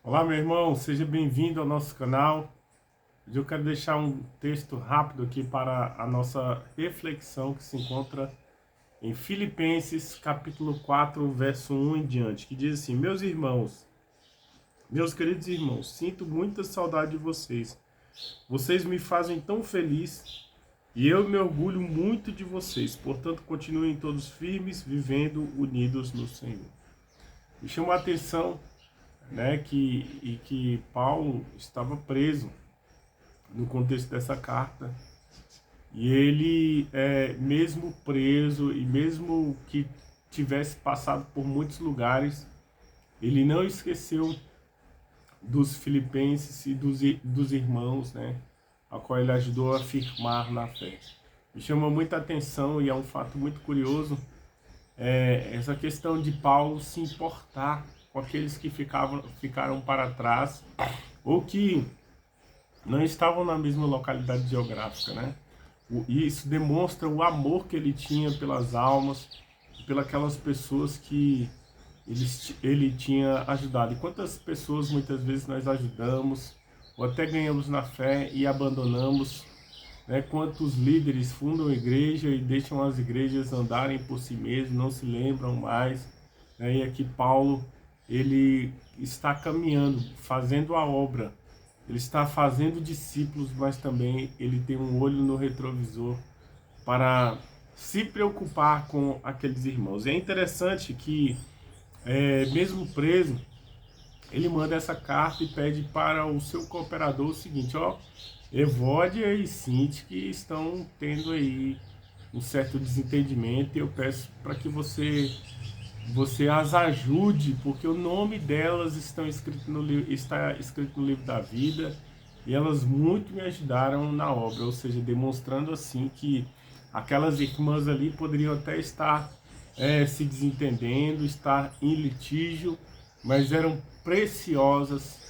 Olá, meu irmão, seja bem-vindo ao nosso canal. Hoje eu quero deixar um texto rápido aqui para a nossa reflexão que se encontra em Filipenses, capítulo 4, verso 1 em diante, que diz assim: Meus irmãos, meus queridos irmãos, sinto muita saudade de vocês. Vocês me fazem tão feliz e eu me orgulho muito de vocês. Portanto, continuem todos firmes, vivendo unidos no Senhor. Me chamou a atenção, né, que Paulo estava preso no contexto dessa carta, e ele, mesmo preso e mesmo que tivesse passado por muitos lugares, ele não esqueceu dos filipenses e dos irmãos, né, a qual ele ajudou a firmar na fé. Me chama muita atenção e é um fato muito curioso, essa questão de Paulo se importar com aqueles que ficaram para trás ou que não estavam na mesma localidade geográfica, né? E isso demonstra o amor que ele tinha pelas almas, pelas pessoas que ele tinha ajudado. E quantas pessoas muitas vezes nós ajudamos, ou até ganhamos na fé e abandonamos, né? Quantos líderes fundam igreja e deixam as igrejas andarem por si mesmos, não se lembram mais, né? E aqui Paulo, ele está caminhando, fazendo a obra, ele está fazendo discípulos, mas também ele tem um olho no retrovisor para se preocupar com aqueles irmãos. E é interessante que, mesmo preso, ele manda essa carta e pede para o seu cooperador o seguinte: ó, Evódia e Sinti que estão tendo aí um certo desentendimento, e eu peço para que você as ajude, porque o nome delas está escrito no livro da vida, e elas muito me ajudaram na obra, ou seja, demonstrando assim que aquelas irmãs ali poderiam até estar se desentendendo, estar em litígio, mas eram preciosas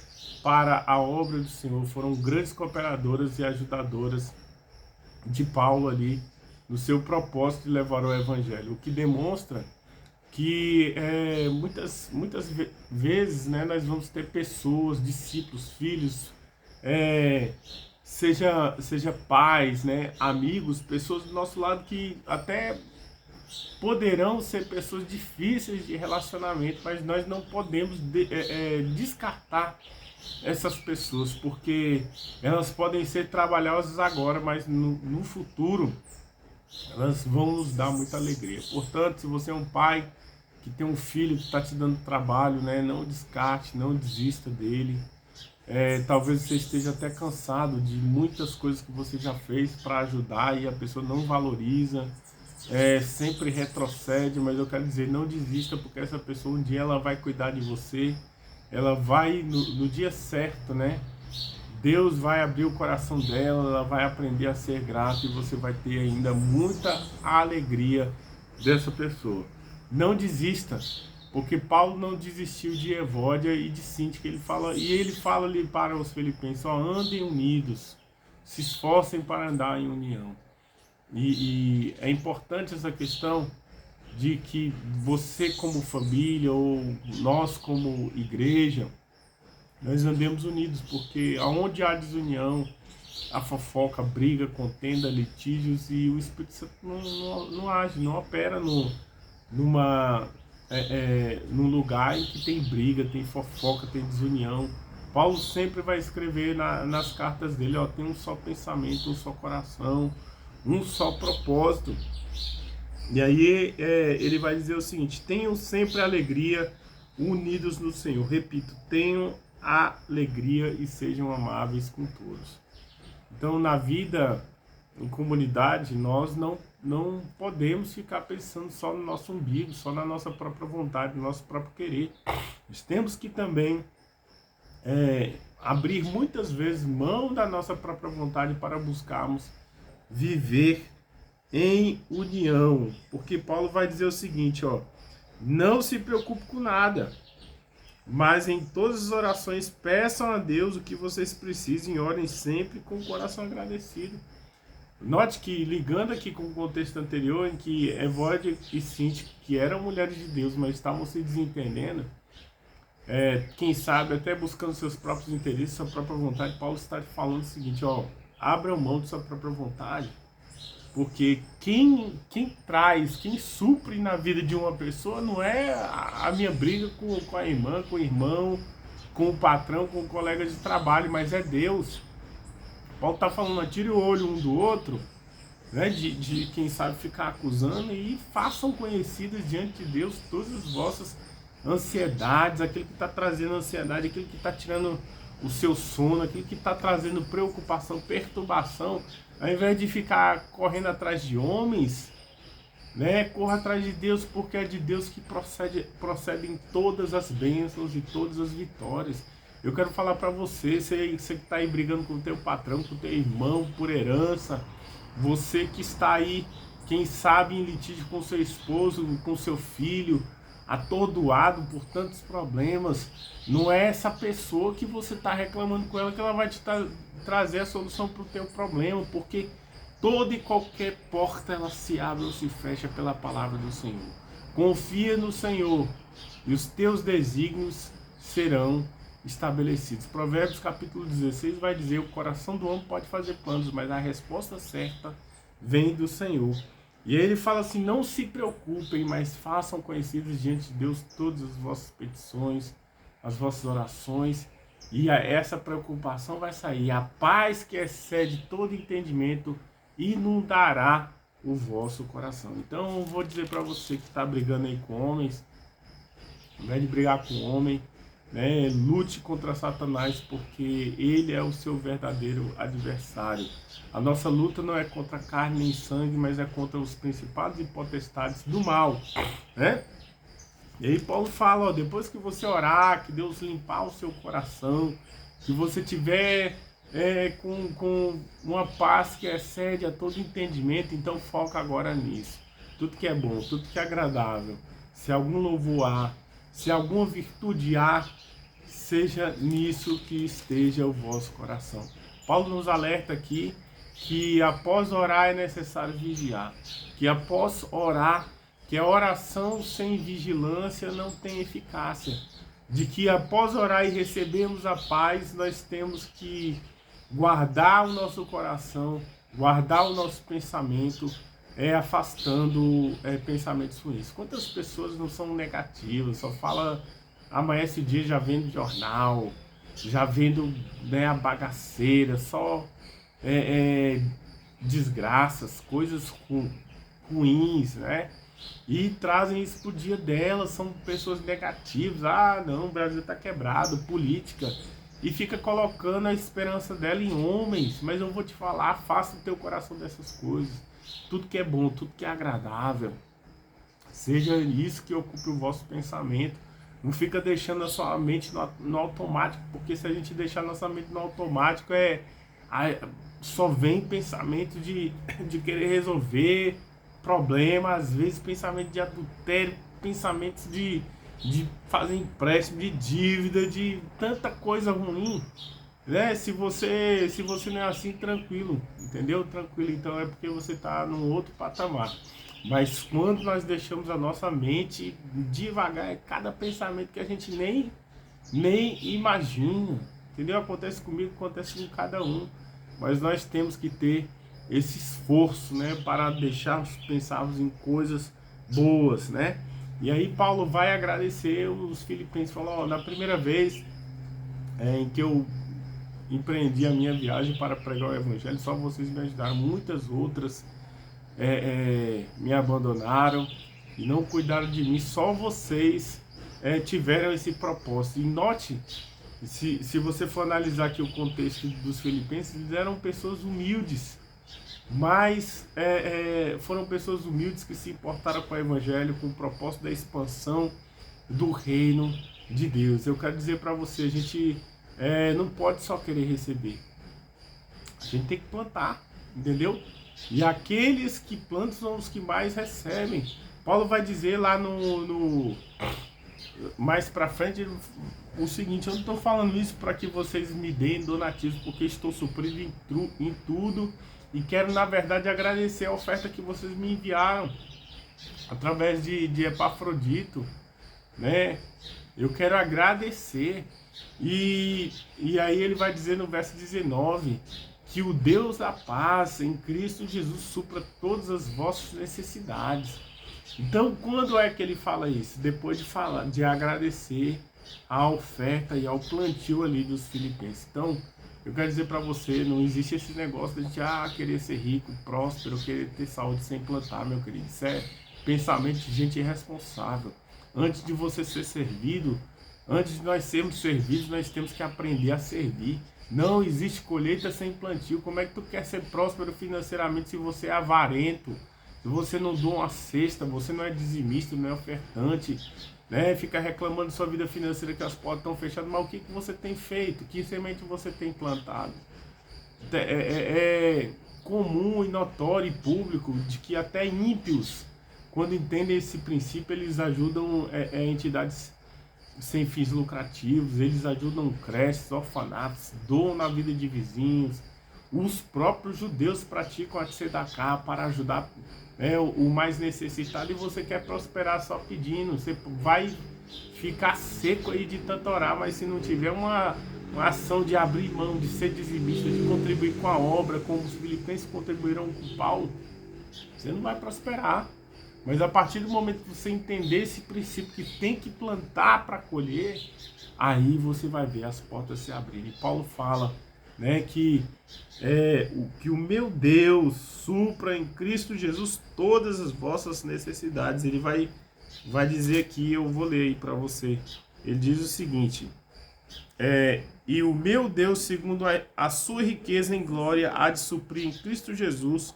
para a obra do Senhor, foram grandes cooperadoras e ajudadoras de Paulo ali no seu propósito de levar o evangelho, o que demonstra que muitas vezes, né, nós vamos ter pessoas, discípulos, filhos, seja pais, né, amigos, pessoas do nosso lado que até poderão ser pessoas difíceis de relacionamento, mas nós não podemos descartar essas pessoas, porque elas podem ser trabalhosas agora, mas no futuro elas vão nos dar muita alegria. Portanto, se você é um pai que tem um filho que está te dando trabalho, né, não descarte, não desista dele. Talvez você esteja até cansado de muitas coisas que você já fez para ajudar e a pessoa não valoriza, sempre retrocede, mas eu quero dizer, não desista, porque essa pessoa um dia ela vai cuidar de você, ela vai no dia certo, né? Deus vai abrir o coração dela, ela vai aprender a ser grata e você vai ter ainda muita alegria dessa pessoa. Não desista, porque Paulo não desistiu de Evódia e de Sinti, que ele fala ali para os filipenses: ó, andem unidos, se esforcem para andar em união. E é importante essa questão de que você como família ou nós como igreja, nós andemos unidos, porque aonde há desunião, a fofoca, briga, contenda, litígios, e o Espírito Santo não age, não opera numa, num lugar em que tem briga, tem fofoca, tem desunião. Paulo sempre vai escrever nas cartas dele: ó, tem um só pensamento, um só coração, um só propósito. E aí ele vai dizer o seguinte: tenham sempre alegria, unidos no Senhor. Repito, tenham alegria e sejam amáveis com todos. Então, na vida em comunidade, nós não podemos ficar pensando só no nosso umbigo, só na nossa própria vontade, no nosso próprio querer. Nós temos que também abrir muitas vezes mão da nossa própria vontade para buscarmos viver em união. Porque Paulo vai dizer o seguinte, ó: não se preocupe com nada, mas em todas as orações peçam a Deus o que vocês precisem e orem sempre com o coração agradecido. Note que, ligando aqui com o contexto anterior, em que Evódia e Sinti, que eram mulheres de Deus, mas estavam se desentendendo, quem sabe até buscando seus próprios interesses, sua própria vontade. Paulo está falando o seguinte, ó, abra mão de sua própria vontade, porque quem traz, quem supre na vida de uma pessoa não é a minha briga com a irmã, com o irmão, com o patrão, com o colega de trabalho, mas é Deus. Paulo está falando, tire o olho um do outro, né, de quem sabe ficar acusando, e façam conhecidas diante de Deus todas as vossas ansiedades, aquilo que está trazendo ansiedade, aquilo que está tirando o seu sono, aquilo que está trazendo preocupação, perturbação. Ao invés de ficar correndo atrás de homens, né, corra atrás de Deus, porque é de Deus que procedem todas as bênçãos e todas as vitórias. Eu quero falar para você que está aí brigando com o teu patrão, com o teu irmão por herança, você que está aí, quem sabe, em litígio com seu esposo, com seu filho, atordoado por tantos problemas, não é essa pessoa que você está reclamando com ela que ela vai te trazer a solução para o teu problema, porque toda e qualquer porta ela se abre ou se fecha pela palavra do Senhor. Confia no Senhor e os teus desígnios serão estabelecidos. Provérbios capítulo 16 vai dizer: o coração do homem pode fazer planos, mas a resposta certa vem do Senhor. E aí ele fala assim: não se preocupem, mas façam conhecidas diante de Deus todas as vossas petições, as vossas orações, e essa preocupação vai sair. A paz que excede todo entendimento inundará o vosso coração. Então eu vou dizer para você que está brigando aí com homens, ao invés de brigar com homem, né, lute contra Satanás, porque ele é o seu verdadeiro adversário. A nossa luta não é contra carne nem sangue, mas é contra os principados e potestades do mal, né? E aí Paulo fala, ó, depois que você orar, que Deus limpar o seu coração, que você tiver com uma paz que excede a todo entendimento, então foca agora nisso. Tudo que é bom, tudo que é agradável, se algum louvor há, se alguma virtude há, seja nisso que esteja o vosso coração. Paulo nos alerta aqui que após orar é necessário vigiar, que após orar, que a oração sem vigilância não tem eficácia, de que após orar e recebermos a paz, nós temos que guardar o nosso coração, guardar o nosso pensamento, afastando pensamentos ruins. Quantas pessoas não são negativas, só fala, amanhece o dia já vendo jornal, já vendo, né, a bagaceira, só desgraças, coisas ruins, né? E trazem isso pro dia delas, são pessoas negativas. Ah, não, o Brasil tá quebrado, política. E fica colocando a esperança dela em homens. Mas eu vou te falar, afasta o teu coração dessas coisas. Tudo que é bom, tudo que é agradável, seja isso que ocupe o vosso pensamento. Não fica deixando a sua mente no automático, porque se a gente deixar nossa mente no automático, só vem pensamento de querer resolver problema, às vezes pensamento de adultério, pensamentos de fazer empréstimo, de dívida, de tanta coisa ruim, né? Se você não é assim, tranquilo, entendeu? Tranquilo, então é porque você está num outro patamar. Mas quando nós deixamos a nossa mente devagar, é cada pensamento que a gente nem imagina, entendeu? Acontece comigo, acontece com cada um, mas nós temos que ter esse esforço, né, para deixarmos pensarmos em coisas boas, né? E aí Paulo vai agradecer os filipenses, falou, na primeira vez em que eu empreendi a minha viagem para pregar o evangelho, só vocês me ajudaram, muitas outras me abandonaram e não cuidaram de mim, só vocês tiveram esse propósito. E note, se você for analisar aqui o contexto dos filipenses, eles eram pessoas humildes, mas foram pessoas humildes que se importaram com o evangelho, com o propósito da expansão do reino de Deus. Eu quero dizer para você, a gente não pode só querer receber, a gente tem que plantar, entendeu? E aqueles que plantam são os que mais recebem. Paulo vai dizer lá no mais para frente o seguinte: eu não estou falando isso para que vocês me deem donativos, porque estou suprido em tudo, e quero na verdade agradecer a oferta que vocês me enviaram através de Epafrodito, né? Eu quero agradecer. E aí ele vai dizer no verso 19 que o Deus da paz em Cristo Jesus supra todas as vossas necessidades. Então, quando é que ele fala isso? Depois de falar, de agradecer a oferta e ao plantio ali dos filipenses. Então, eu quero dizer para você, não existe esse negócio de querer ser rico, próspero, querer ter saúde sem plantar, meu querido. Isso é pensamento de gente irresponsável. Antes de você ser servido, antes de nós sermos servidos, nós temos que aprender a servir. Não existe colheita sem plantio. Como é que tu quer ser próspero financeiramente se você é avarento? Se você não doa uma cesta, você não é dizimista, não é ofertante, né? Fica reclamando da sua vida financeira que as portas estão fechadas, mas o que você tem feito? Que semente você tem plantado? É comum e notório e público de que até ímpios, quando entendem esse princípio, eles ajudam entidades sem fins lucrativos, eles ajudam creches, orfanatos, doam na vida de vizinhos. Os próprios judeus praticam a tzedakah para ajudar o mais necessitado, e você quer prosperar só pedindo. Você vai ficar seco aí de tanto orar, mas se não tiver uma ação de abrir mão, de ser dizimista, de contribuir com a obra, como os filipenses contribuíram com Paulo, você não vai prosperar. Mas a partir do momento que você entender esse princípio que tem que plantar para colher, aí você vai ver as portas se abrirem. E Paulo fala, né, que o meu Deus supra em Cristo Jesus todas as vossas necessidades. Ele vai dizer aqui, eu vou ler aí para você. Ele diz o seguinte: e o meu Deus, segundo a sua riqueza em glória, há de suprir em Cristo Jesus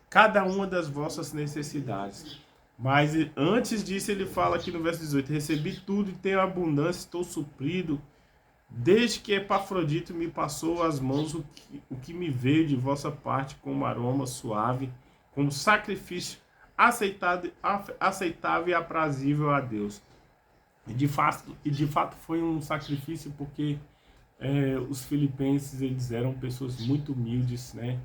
cada uma das vossas necessidades. Mas antes disso ele fala aqui no verso 18: recebi tudo e tenho abundância, estou suprido, desde que Epafrodito me passou às mãos o que me veio de vossa parte como aroma suave, como sacrifício aceitável e aprazível a Deus. E de fato foi um sacrifício, porque os filipenses, eles eram pessoas muito humildes, né?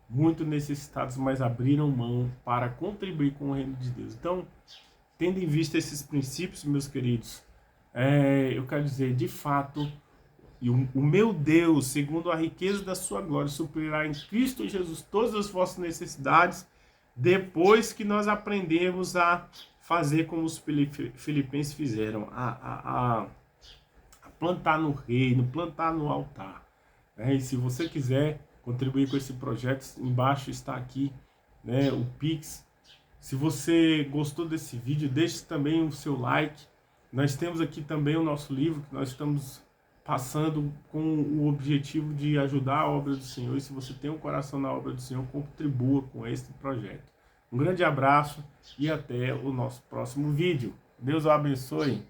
Muito necessitados, mas abriram mão para contribuir com o reino de Deus. Então, tendo em vista esses princípios, meus queridos, eu quero dizer, de fato, o meu Deus, segundo a riqueza da sua glória, suprirá em Cristo Jesus todas as vossas necessidades, depois que nós aprendemos a fazer como os filipenses fizeram, a plantar no reino, plantar no altar. E se você quiser contribuir com esse projeto, embaixo está aqui, né, o Pix. Se você gostou desse vídeo, deixe também o seu like. Nós temos aqui também o nosso livro, que nós estamos passando com o objetivo de ajudar a obra do Senhor. E se você tem um coração na obra do Senhor, contribua com este projeto. Um grande abraço e até o nosso próximo vídeo. Deus o abençoe.